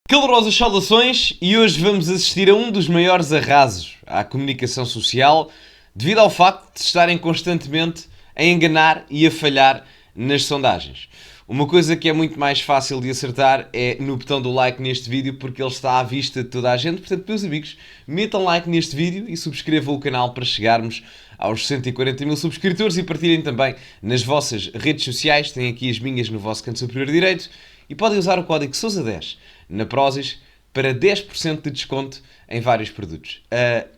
Calorosas saudações e hoje vamos assistir a um dos maiores arrasos à comunicação social devido ao facto de se estarem constantemente a enganar e a falhar nas sondagens. Uma coisa que é muito mais fácil de acertar é no botão do like neste vídeo porque ele está à vista de toda a gente. Portanto, meus amigos, metam like neste vídeo e subscrevam o canal para chegarmos aos 140 mil subscritores e partilhem também nas vossas redes sociais. Têm aqui as minhas no vosso canto superior direito e podem usar o código SOUSA10 na Prozis para 10% de desconto em vários produtos.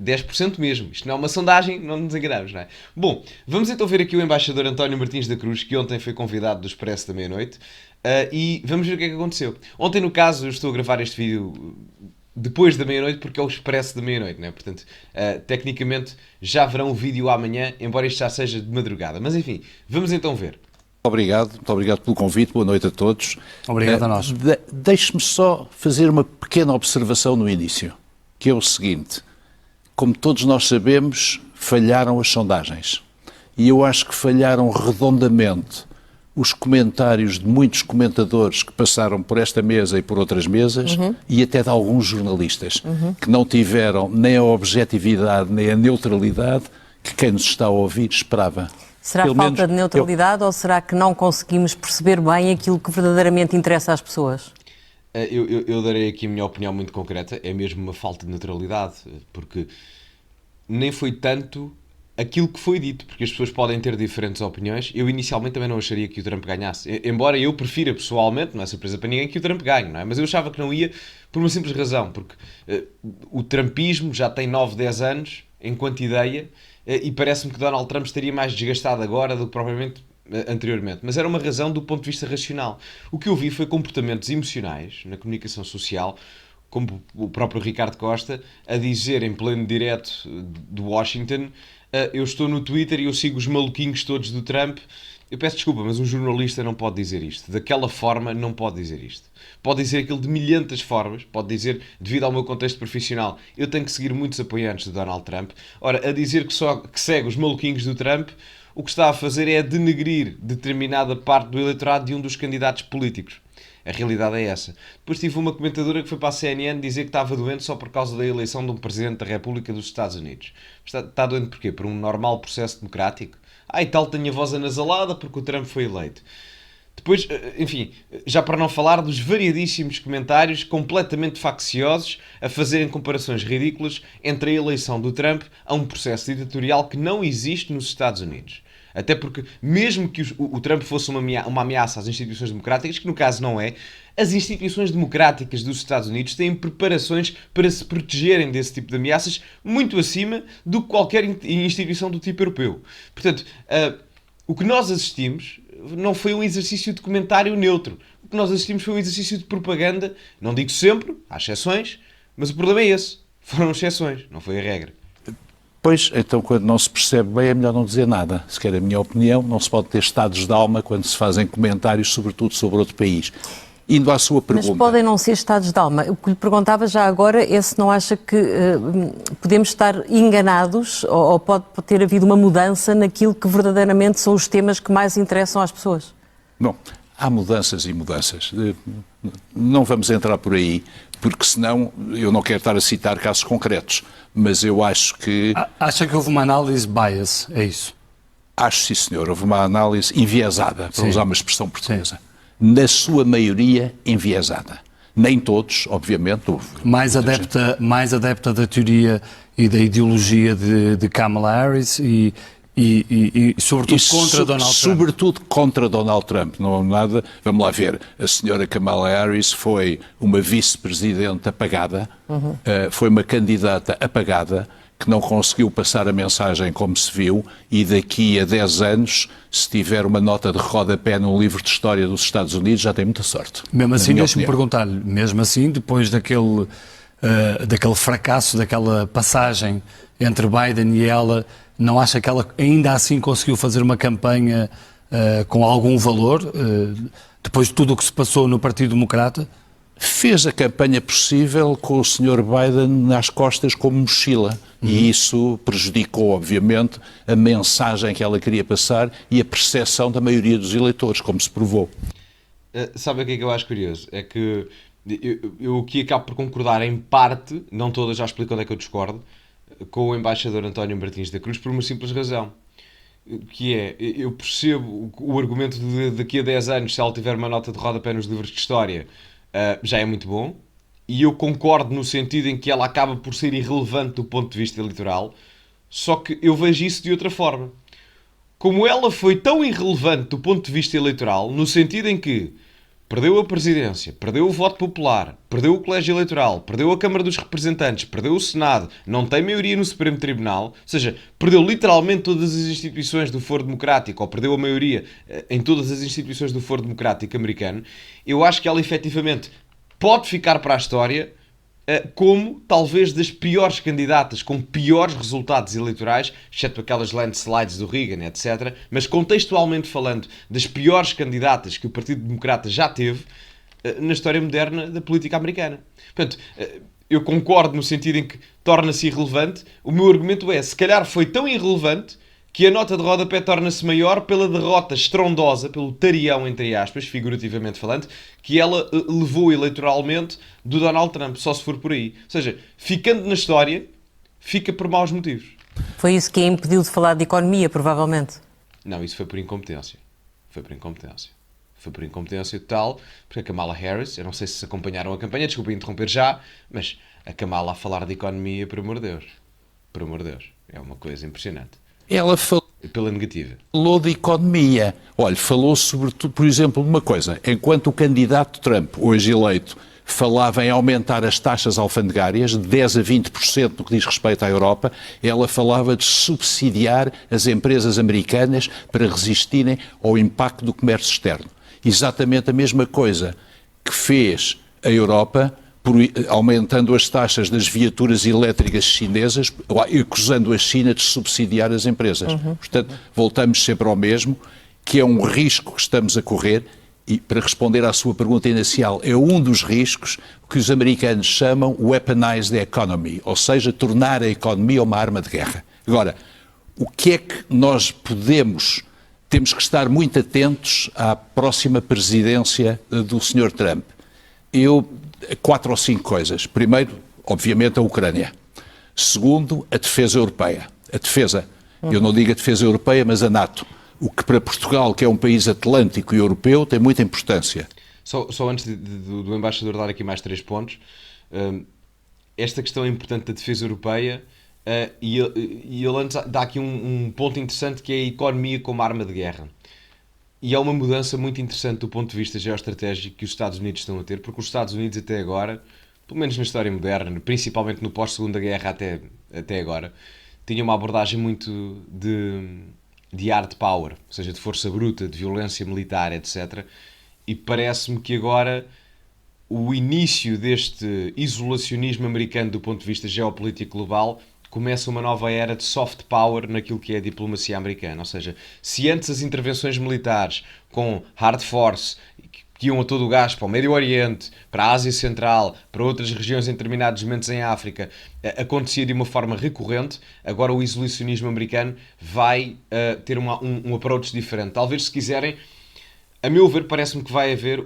10% mesmo. Isto não é uma sondagem, não nos enganamos, não é? Bom, vamos então ver aqui o embaixador António Martins da Cruz, que ontem foi convidado do Expresso da Meia-Noite, e vamos ver o que é que aconteceu. Ontem, no caso, eu estou a gravar este vídeo depois da meia-noite, porque é o Expresso da Meia-Noite, não é? Portanto, tecnicamente, já verão o vídeo amanhã, embora isto já seja de madrugada. Mas, enfim, vamos então ver. Muito obrigado pelo convite, boa noite a todos. Obrigado a nós. Deixe-me só fazer uma pequena observação no início, que é o seguinte: como todos nós sabemos, falharam as sondagens. E eu acho que falharam redondamente os comentários de muitos comentadores que passaram por esta mesa e por outras mesas, e até de alguns jornalistas, que não tiveram nem a objetividade nem a neutralidade que quem nos está a ouvir esperava. Será falta de neutralidade ou será que não conseguimos perceber bem aquilo que verdadeiramente interessa às pessoas? Eu darei aqui a minha opinião muito concreta. É mesmo uma falta de neutralidade, porque nem foi tanto aquilo que foi dito, porque as pessoas podem ter diferentes opiniões. Eu inicialmente também não acharia que o Trump ganhasse, embora eu prefira pessoalmente, não é surpresa para ninguém, que o Trump ganhe, não é? Mas eu achava que não ia por uma simples razão, porque o trumpismo já tem 9, 10 anos enquanto ideia, e parece-me que Donald Trump estaria mais desgastado agora do que propriamente anteriormente. Mas era uma razão do ponto de vista racional. O que eu vi foi comportamentos emocionais na comunicação social, como o próprio Ricardo Costa, a dizer em pleno direto de Washington: eu estou no Twitter e eu sigo os maluquinhos todos do Trump. Eu peço desculpa, mas um jornalista não pode dizer isto. Daquela forma não pode dizer isto. Pode dizer aquilo de milhentas formas. Pode dizer, devido ao meu contexto profissional, eu tenho que seguir muitos apoiantes de Donald Trump. Ora, a dizer que segue os maluquinhos do Trump, o que está a fazer é denegrir determinada parte do eleitorado de um dos candidatos políticos. A realidade é essa. Depois tive uma comentadora que foi para a CNN dizer que estava doente só por causa da eleição de um Presidente da República dos Estados Unidos. Está doente porquê? Por um normal processo democrático? E tal tem a voz anasalada porque o Trump foi eleito. Depois, enfim, já para não falar dos variadíssimos comentários completamente facciosos a fazerem comparações ridículas entre a eleição do Trump a um processo ditatorial que não existe nos Estados Unidos. Até porque, mesmo que o Trump fosse uma ameaça às instituições democráticas, que no caso não é, as instituições democráticas dos Estados Unidos têm preparações para se protegerem desse tipo de ameaças muito acima do que qualquer instituição do tipo europeu. Portanto, o que nós assistimos não foi um exercício de comentário neutro. O que nós assistimos foi um exercício de propaganda. Não digo sempre, há exceções, mas o problema é esse. Foram exceções, não foi a regra. Pois, então quando não se percebe bem é melhor não dizer nada. Se quer a minha opinião, não se pode ter estados de alma quando se fazem comentários, sobretudo sobre outro país. Indo à sua pergunta... Mas podem não ser estados de alma. O que lhe perguntava já agora é se não acha que podemos estar enganados ou pode ter havido uma mudança naquilo que verdadeiramente são os temas que mais interessam às pessoas. Bom, há mudanças e mudanças. Não vamos entrar por aí, porque senão eu não quero estar a citar casos concretos, mas eu acho que... Acha que houve uma análise bias, é isso? Acho, sim senhor, houve uma análise enviesada, para usar uma expressão portuguesa. Sim. Na sua maioria enviesada. Nem todos, obviamente. Mais adepta da teoria e da ideologia de Kamala Harris e sobretudo contra Donald Trump. Sobretudo contra Donald Trump. Não há nada. Vamos lá ver. A senhora Kamala Harris foi uma vice-presidente apagada, foi uma candidata apagada, que não conseguiu passar a mensagem como se viu, e daqui a 10 anos, se tiver uma nota de rodapé num livro de história dos Estados Unidos, já tem muita sorte. Mesmo assim, deixe-me perguntar-lhe, mesmo assim, depois daquele fracasso, daquela passagem entre Biden e ela, não acha que ela ainda assim conseguiu fazer uma campanha com algum valor, depois de tudo o que se passou no Partido Democrata? Fez a campanha possível com o Sr. Biden nas costas como mochila. E isso prejudicou, obviamente, a mensagem que ela queria passar e a percepção da maioria dos eleitores, como se provou. Sabe o que é que eu acho curioso? É que Eu aqui acabo por concordar em parte, não toda, já explico onde é que eu discordo, com o embaixador António Martins da Cruz por uma simples razão. Que é, eu percebo o argumento de daqui a 10 anos, se ela tiver uma nota de rodapé nos livros de história, já é muito bom. E eu concordo no sentido em que ela acaba por ser irrelevante do ponto de vista eleitoral, só que eu vejo isso de outra forma. Como ela foi tão irrelevante do ponto de vista eleitoral, no sentido em que perdeu a presidência, perdeu o voto popular, perdeu o colégio eleitoral, perdeu a Câmara dos Representantes, perdeu o Senado, não tem maioria no Supremo Tribunal, ou seja, perdeu literalmente todas as instituições do foro democrático, ou perdeu a maioria em todas as instituições do foro democrático americano, eu acho que ela efetivamente pode ficar para a história como talvez das piores candidatas, com piores resultados eleitorais, exceto aquelas landslides do Reagan, etc. Mas contextualmente falando, das piores candidatas que o Partido Democrata já teve na história moderna da política americana. Portanto, eu concordo no sentido em que torna-se irrelevante. O meu argumento é, se calhar foi tão irrelevante que a nota de rodapé torna-se maior pela derrota estrondosa, pelo tarião, entre aspas, figurativamente falando, que ela levou eleitoralmente do Donald Trump, só se for por aí. Ou seja, ficando na história, fica por maus motivos. Foi isso que a impediu de falar de economia, provavelmente. Não, isso foi por incompetência. Foi por incompetência. Foi por incompetência total, porque a Kamala Harris, eu não sei se acompanharam a campanha, desculpem interromper já, mas a Kamala a falar de economia, por amor de Deus. Por amor de Deus. É uma coisa impressionante. Ela falou Pela negativa. de economia. Olha, falou sobretudo, por exemplo, de uma coisa. Enquanto o candidato Trump, hoje eleito, falava em aumentar as taxas alfandegárias de 10 a 20% no que diz respeito à Europa, ela falava de subsidiar as empresas americanas para resistirem ao impacto do comércio externo. Exatamente a mesma coisa que fez a Europa, aumentando as taxas das viaturas elétricas chinesas, acusando a China de subsidiar as empresas. Portanto, voltamos sempre ao mesmo, que é um risco que estamos a correr, e para responder à sua pergunta inicial, é um dos riscos que os americanos chamam weaponized economy, ou seja, tornar a economia uma arma de guerra. Agora, o que é que nós temos que estar muito atentos à próxima presidência do Sr. Trump. 4 ou 5 coisas. Primeiro, obviamente, a Ucrânia. Segundo, a defesa europeia. A defesa, eu não digo a defesa europeia, mas a NATO. O que para Portugal, que é um país atlântico e europeu, tem muita importância. Só antes do embaixador dar aqui mais 3 pontos, esta questão é importante da defesa europeia, e ele antes dá aqui um ponto interessante, que é a economia como arma de guerra. E é uma mudança muito interessante do ponto de vista geoestratégico que os Estados Unidos estão a ter, porque os Estados Unidos até agora, pelo menos na história moderna, principalmente no pós-Segunda Guerra até agora, tinham uma abordagem muito de hard power, ou seja, de força bruta, de violência militar, etc. E parece-me que agora o início deste isolacionismo americano do ponto de vista geopolítico global começa uma nova era de soft power naquilo que é a diplomacia americana. Ou seja, se antes as intervenções militares com hard force, que iam a todo o gás para o Médio Oriente, para a Ásia Central, para outras regiões em determinados momentos em África, acontecia de uma forma recorrente, agora o isolacionismo americano vai ter um approach diferente. Talvez, se quiserem, a meu ver, parece-me que vai haver...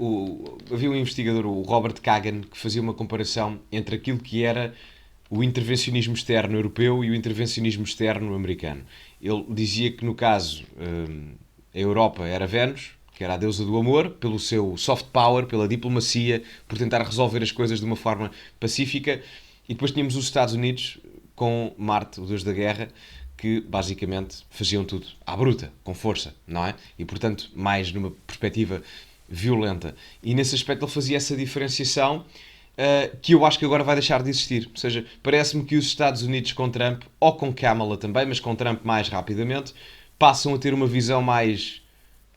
Havia um investigador, o Robert Kagan, que fazia uma comparação entre aquilo que era o intervencionismo externo europeu e o intervencionismo externo americano. Ele dizia que, no caso, a Europa era Vênus, que era a deusa do amor, pelo seu soft power, pela diplomacia, por tentar resolver as coisas de uma forma pacífica, e depois tínhamos os Estados Unidos com Marte, o deus da guerra, que basicamente faziam tudo à bruta, com força, não é? E, portanto, mais numa perspectiva violenta. E nesse aspecto ele fazia essa diferenciação, que eu acho que agora vai deixar de existir. Ou seja, parece-me que os Estados Unidos com Trump, ou com Kamala também, mas com Trump mais rapidamente, passam a ter uma visão mais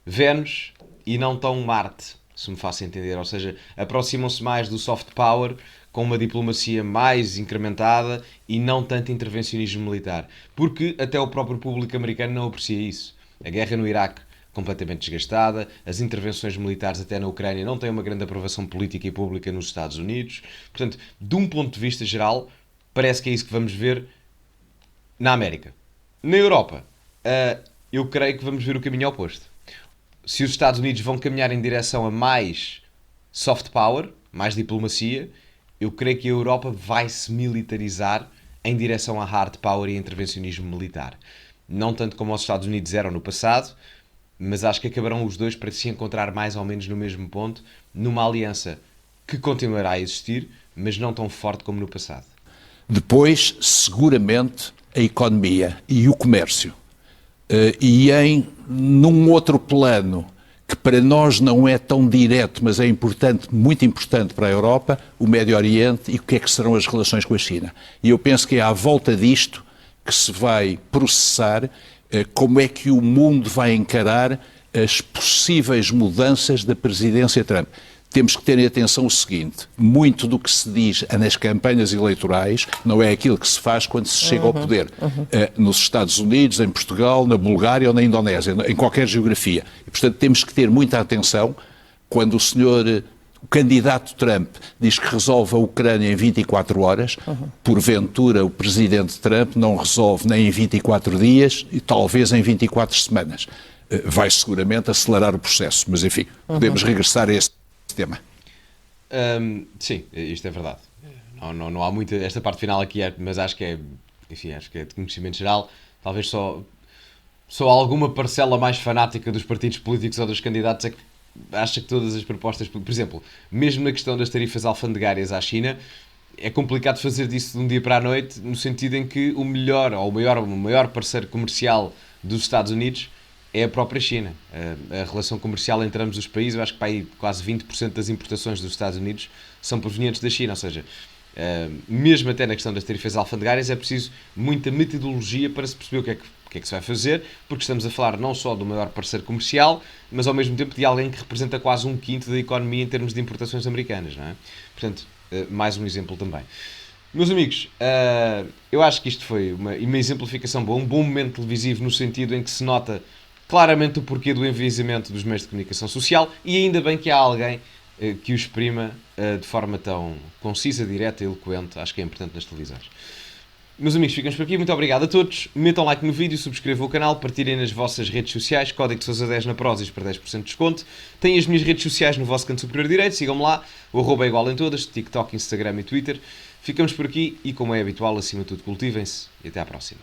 Vênus e não tão Marte, se me faço entender. Ou seja, aproximam-se mais do soft power, com uma diplomacia mais incrementada e não tanto intervencionismo militar. Porque até o próprio público americano não aprecia isso. A guerra no Iraque completamente desgastada, as intervenções militares até na Ucrânia não têm uma grande aprovação política e pública nos Estados Unidos. Portanto, de um ponto de vista geral, parece que é isso que vamos ver na América. Na Europa, eu creio que vamos ver o caminho oposto. Se os Estados Unidos vão caminhar em direção a mais soft power, mais diplomacia, eu creio que a Europa vai se militarizar em direção à hard power e intervencionismo militar. Não tanto como os Estados Unidos eram no passado, mas acho que acabarão os dois para se encontrar mais ou menos no mesmo ponto, numa aliança que continuará a existir, mas não tão forte como no passado. Depois, seguramente, a economia e o comércio. E num outro plano, que para nós não é tão direto, mas é importante, muito importante para a Europa, o Médio Oriente e o que é que serão as relações com a China. E eu penso que é à volta disto que se vai processar como é que o mundo vai encarar as possíveis mudanças da presidência Trump. Temos que ter em atenção o seguinte: muito do que se diz nas campanhas eleitorais não é aquilo que se faz quando se chega ao poder. Nos Estados Unidos, em Portugal, na Bulgária ou na Indonésia, em qualquer geografia. E, portanto, temos que ter muita atenção quando o candidato Trump diz que resolve a Ucrânia em 24 horas, porventura o presidente Trump não resolve nem em 24 dias e talvez em 24 semanas. Vai seguramente acelerar o processo, mas enfim, podemos regressar a este tema. Sim, isto é verdade. Não há muita. Esta parte final aqui mas acho que é. Enfim, acho que é de conhecimento geral. Talvez só alguma parcela mais fanática dos partidos políticos ou dos candidatos é que acha que todas as propostas. Por exemplo, mesmo na questão das tarifas alfandegárias à China, é complicado fazer disso de um dia para a noite, no sentido em que o maior parceiro comercial dos Estados Unidos é a própria China. A relação comercial entre ambos os países, eu acho que para aí quase 20% das importações dos Estados Unidos são provenientes da China, ou seja, mesmo até na questão das tarifas alfandegárias é preciso muita metodologia para se perceber o que é que se vai fazer, porque estamos a falar não só do maior parceiro comercial, mas ao mesmo tempo de alguém que representa quase 1/5 da economia em termos de importações americanas, não é? Portanto, mais um exemplo também. Meus amigos, eu acho que isto foi uma exemplificação boa, um bom momento televisivo no sentido em que se nota claramente o porquê do enviesamento dos meios de comunicação social, e ainda bem que há alguém que o exprima de forma tão concisa, direta e eloquente. Acho que é importante nas televisões. Meus amigos, ficamos por aqui. Muito obrigado a todos. Metam like no vídeo, subscrevam o canal, partilhem nas vossas redes sociais. Código Sousa10 na Prozis para 10% de desconto. Têm as minhas redes sociais no vosso canto superior direito. Sigam-me lá. O @ é igual em todas. TikTok, Instagram e Twitter. Ficamos por aqui e, como é habitual, acima de tudo, cultivem-se e até à próxima.